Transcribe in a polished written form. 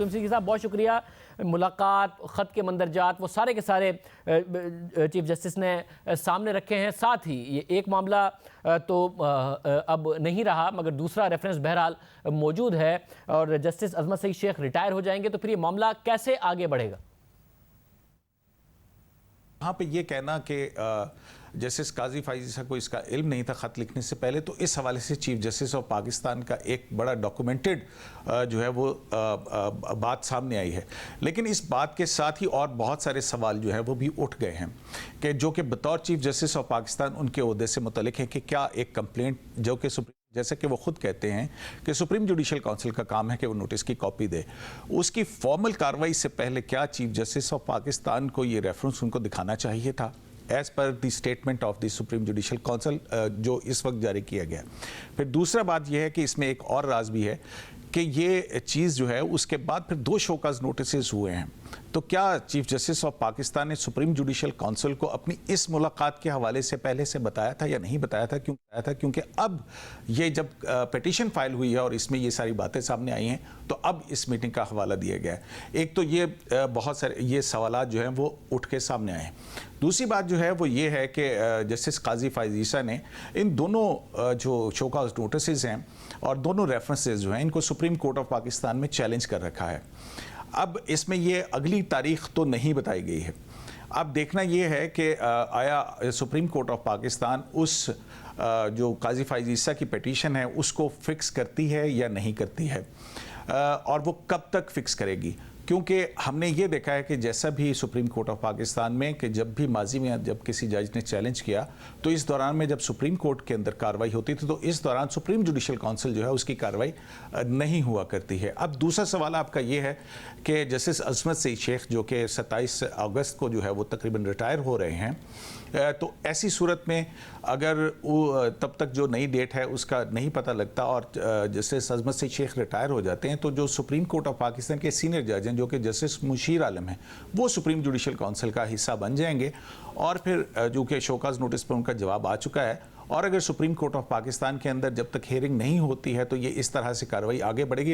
मुस्तफ़ा सिद्दीकी साहब बहुत शुक्रिया। मुलाकात, ख़त के मंदरजात वो सारे के सारे चीफ जस्टिस ने सामने रखे हैं। साथ ही ये एक मामला तो अब नहीं रहा मगर दूसरा रेफरेंस बहरहाल मौजूद है और जस्टिस अजमत सईद शेख रिटायर हो जाएंगे तो फिर ये मामला कैसे आगे बढ़ेगा? यहाँ पे ये कहना कि जस्टिस काजी फाइज ईसा को इसका इल्म नहीं था ख़त लिखने से पहले, तो इस हवाले से चीफ जस्टिस ऑफ पाकिस्तान का एक बड़ा डॉक्यूमेंटेड जो है वो बात सामने आई है। लेकिन इस बात के साथ ही और बहुत सारे सवाल जो हैं वो भी उठ गए हैं कि जो कि बतौर चीफ जस्टिस ऑफ पाकिस्तान उनके ओहदे से मुतल्लिक है कि क्या एक कंप्लेंट जो कि जैसे कि वो खुद कहते हैं कि सुप्रीम जुडिशल काउंसिल का काम है कि वो नोटिस की कॉपी दे, उसकी फॉर्मल कार्रवाई से पहले क्या चीफ जस्टिस ऑफ पाकिस्तान को ये रेफरेंस उनको दिखाना चाहिए था as per the statement of the Supreme Judicial Council जो इस वक्त जारी किया गया। फिर दूसरा बात यह है कि इसमें एक और राज भी है कि ये चीज़ जो है उसके बाद फिर 2 शोकाज नोटिस हुए हैं। तो क्या चीफ जस्टिस ऑफ पाकिस्तान ने सुप्रीम जुडिशल काउंसिल को अपनी इस मुलाकात के हवाले से पहले से बताया था या नहीं बताया था? क्यों बताया था? क्योंकि अब ये जब पिटीशन फाइल हुई है और इसमें ये सारी बातें सामने आई हैं तो अब इस मीटिंग का हवाला दिया गया है। एक तो ये बहुत सारे ये सवालात जो हैं वो उठ के सामने आए हैं। दूसरी बात जो है वो ये है कि जस्टिस काजी फाइज ईसा ने इन दोनों जो शोकाज नोटिस हैं और दोनों रेफरेंसेस जो हैं इनको सुप्रीम कोर्ट ऑफ पाकिस्तान में चैलेंज कर रखा है। अब इसमें ये अगली तारीख तो नहीं बताई गई है। अब देखना ये है कि आया सुप्रीम कोर्ट ऑफ पाकिस्तान उस जो काजी फाइज ईसा की पिटीशन है उसको फिक्स करती है या नहीं करती है, और वो कब तक फिक्स करेगी। क्योंकि हमने ये देखा है कि जैसा भी सुप्रीम कोर्ट ऑफ पाकिस्तान में कि जब भी माजी में जब किसी जज ने चैलेंज किया तो इस दौरान में जब सुप्रीम कोर्ट के अंदर कार्रवाई होती थी तो इस दौरान सुप्रीम जुडिशल काउंसिल जो है उसकी कार्रवाई नहीं हुआ करती है। अब दूसरा सवाल आपका ये है कि जस्टिस अजमत सईद शेख जो कि 27 अगस्त को जो है वो तकरीबन रिटायर हो रहे हैं, तो ऐसी सूरत में अगर तब तक जो नई डेट है उसका नहीं पता लगता और जस्टिस अजमत सईद शेख रिटायर हो जाते हैं तो जो सुप्रीम कोर्ट ऑफ पाकिस्तान के सीनियर जज हैं जो कि जस्टिस मुशीर आलम हैं वो सुप्रीम जुडिशल काउंसिल का हिस्सा बन जाएंगे और फिर जो कि शोकाज नोटिस पर उनका जवाब आ चुका है और अगर सुप्रीम कोर्ट ऑफ पाकिस्तान के अंदर जब तक हियरिंग नहीं होती है तो ये इस तरह से कार्रवाई आगे बढ़ेगी।